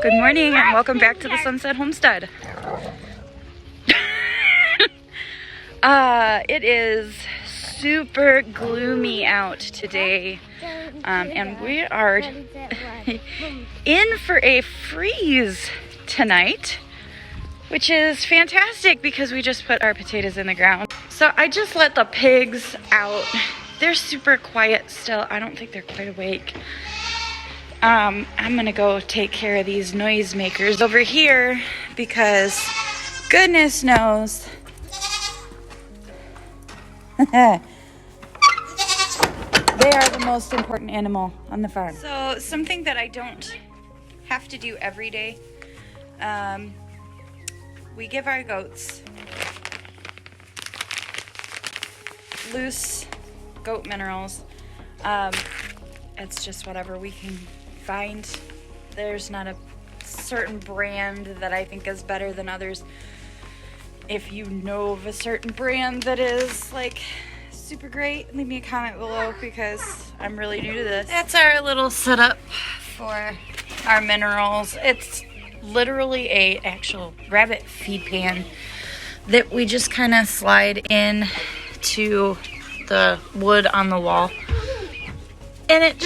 Good morning and welcome back to the Sunset Homestead. It is super gloomy out today, and we are in for a freeze tonight, which is fantastic because we just put our potatoes in the ground. So I just let the pigs out. They're super quiet still. I don't think they're quite awake. I'm gonna go take care of these noisemakers over here because goodness knows they are the most important animal on the farm. So something that I don't have to do every day, we give our goats loose goat minerals. It's just whatever we can find. There's not a certain brand that I think is better than others. If you know of a certain brand that is like super great, leave me a comment below because I'm really new to this. That's our little setup for our minerals. It's literally a actual rabbit feed pan that we just kind of slide in to the wood on the wall, and it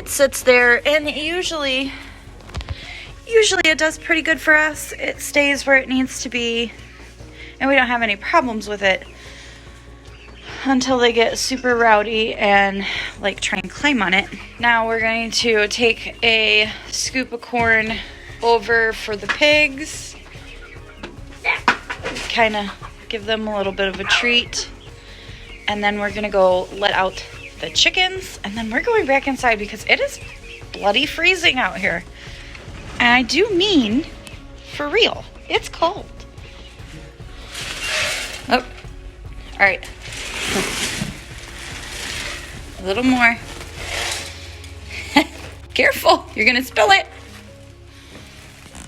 sits there, and usually it does pretty good for us. It stays where it needs to be, and we don't have any problems with it until they get super rowdy and like try and climb on it. Now we're going to take a scoop of corn over for the pigs, kind of give them a little bit of a treat, and then we're gonna go let out the chickens, and then we're going back inside because it is bloody freezing out here. And I do mean for real. It's cold. Oh, all right. A little more. Careful, you're gonna spill it.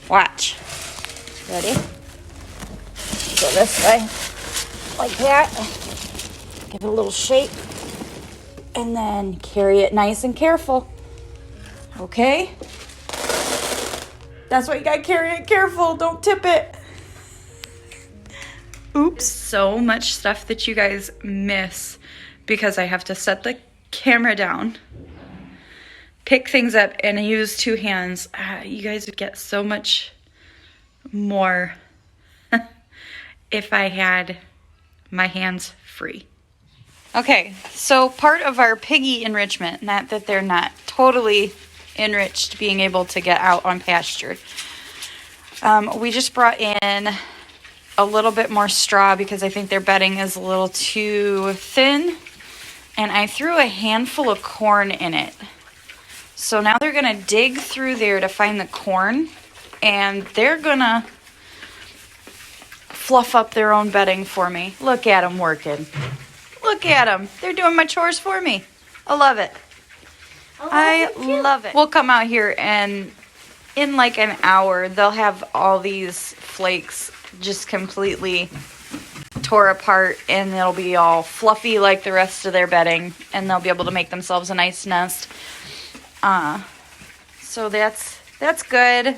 Watch. Ready? Go this way, like that. Give it a little shake. And then carry it nice and careful. Okay? That's why you gotta carry it careful. Don't tip it. Oops. So much stuff that you guys miss because I have to set the camera down, pick things up, and use two hands. You guys would get so much more if I had my hands free. Okay, so part of our piggy enrichment, not that they're not totally enriched being able to get out on pasture, we just brought in a little bit more straw because I think their bedding is a little too thin, and I threw a handful of corn in it. So now they're gonna dig through there to find the corn, and they're gonna fluff up their own bedding for me. Look at them working. Look at them. They're doing my chores for me. I love it. I love it. We'll come out here, and in like an hour, they'll have all these flakes just completely tore apart, and it'll be all fluffy like the rest of their bedding, and they'll be able to make themselves a nice nest. So that's good.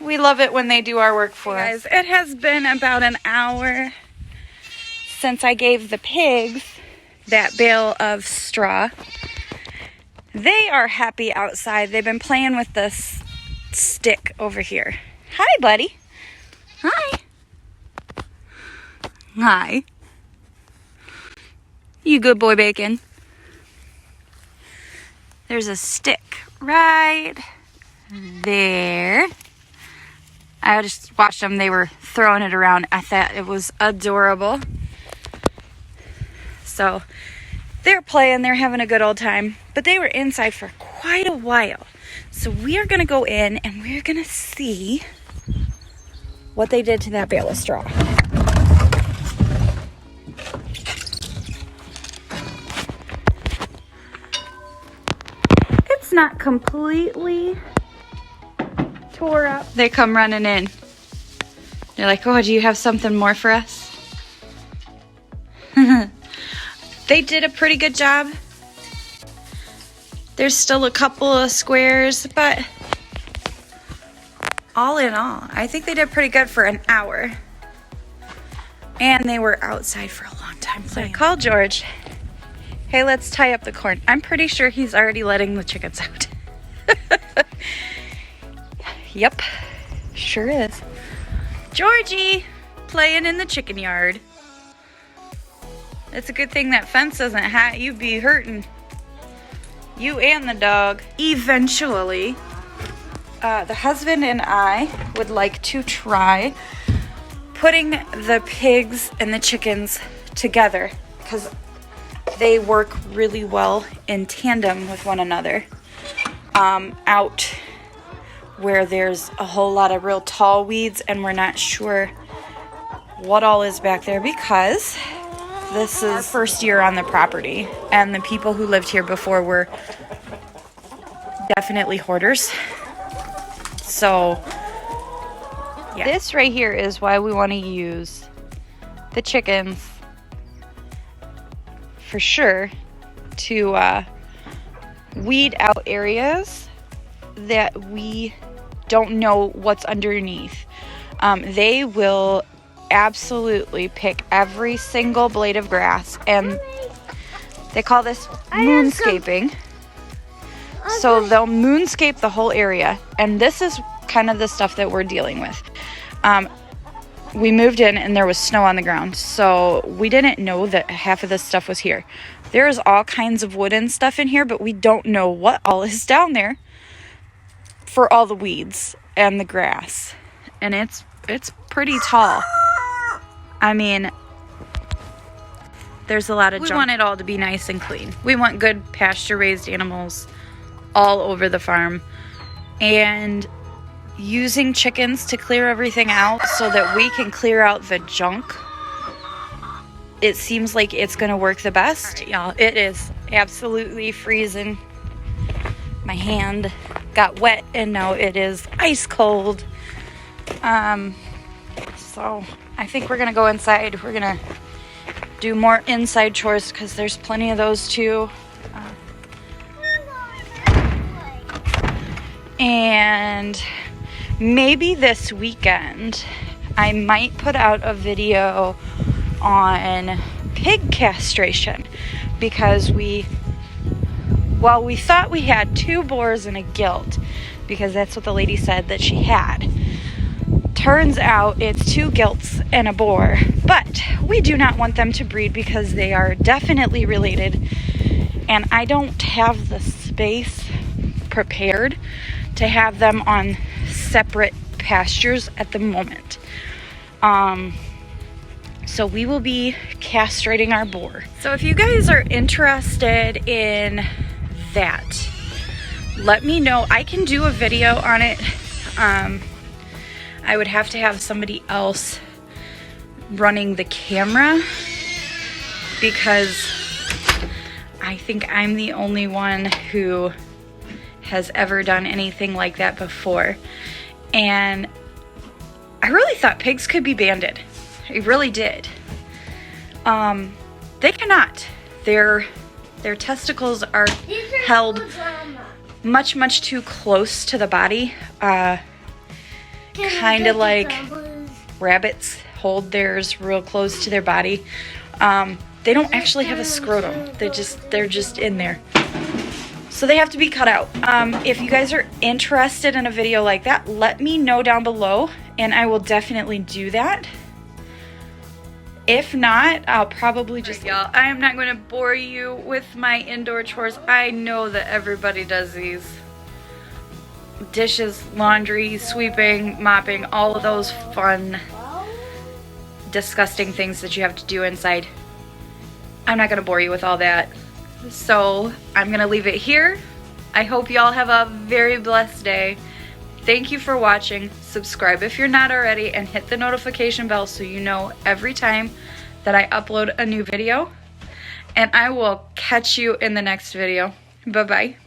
We love it when they do our work for us. Guys, it has been about an hour since I gave the pigs that bale of straw. They are happy outside. They've been playing with this stick over here. Hi, buddy. Hi. Hi. You good boy, Bacon. There's a stick right there. I just watched them. They were throwing it around. I thought it was adorable. So they're playing, they're having a good old time, but they were inside for quite a while. So we are gonna go in and we're gonna see what they did to that bale of straw. It's not completely tore up. They come running in. They're like, oh, do you have something more for us? They did a pretty good job. There's still a couple of squares, but all in all, I think they did pretty good for an hour. And they were outside for a long time playing. So I called George. Hey, let's tie up the corn. I'm pretty sure he's already letting the chickens out. Yep, sure is. Georgie, playing in the chicken yard. It's a good thing that fence isn't high. You'd be hurting. You and the dog. Eventually, the husband and I would like to try putting the pigs and the chickens together because they work really well in tandem with one another. Out where there's a whole lot of real tall weeds and we're not sure what all is back there because this is our first year on the property and the people who lived here before were definitely hoarders. So yeah. This right here is why we want to use the chickens for sure to weed out areas that we don't know what's underneath. They will absolutely pick every single blade of grass, and they call this moonscaping. So they'll moonscape the whole area, and this is kind of the stuff that we're dealing with. We moved in and there was snow on the ground, so we didn't know that half of this stuff was here. There's all kinds of wooden stuff in here, but we don't know what all is down there for all the weeds and the grass. And it's pretty tall. I mean, there's a lot of junk. We want it all to be nice and clean. We want good pasture-raised animals all over the farm. And using chickens to clear everything out so that we can clear out the junk, it seems like it's gonna work the best. Y'all, it is absolutely freezing. My hand got wet and now it is ice cold. So I think we're gonna go inside. We're gonna do more inside chores because there's plenty of those too. And maybe this weekend I might put out a video on pig castration because we thought we had 2 boars and a gilt because that's what the lady said that she had. Turns out it's 2 gilts and a boar, but we do not want them to breed because they are definitely related, and I don't have the space prepared to have them on separate pastures at the moment. So we will be castrating our boar. So if you guys are interested in that, let me know. I can do a video on it. I would have to have somebody else running the camera because I think I'm the only one who has ever done anything like that before. And I really thought pigs could be banded. I really did. They cannot. Their testicles are held much too close to the body. Kind of like rabbits hold theirs real close to their body. They don't actually have a scrotum. They're just in there. So they have to be cut out. If you guys are interested in a video like that, let me know down below and I will definitely do that. If not, I'll probably just... Y'all, I am not going to bore you with my indoor chores. I know that everybody does these. Dishes, laundry, sweeping, mopping, all of those fun, disgusting things that you have to do inside. I'm not going to bore you with all that. So I'm going to leave it here. I hope y'all have a very blessed day. Thank you for watching. Subscribe if you're not already and hit the notification bell so you know every time that I upload a new video. And I will catch you in the next video. Bye-bye.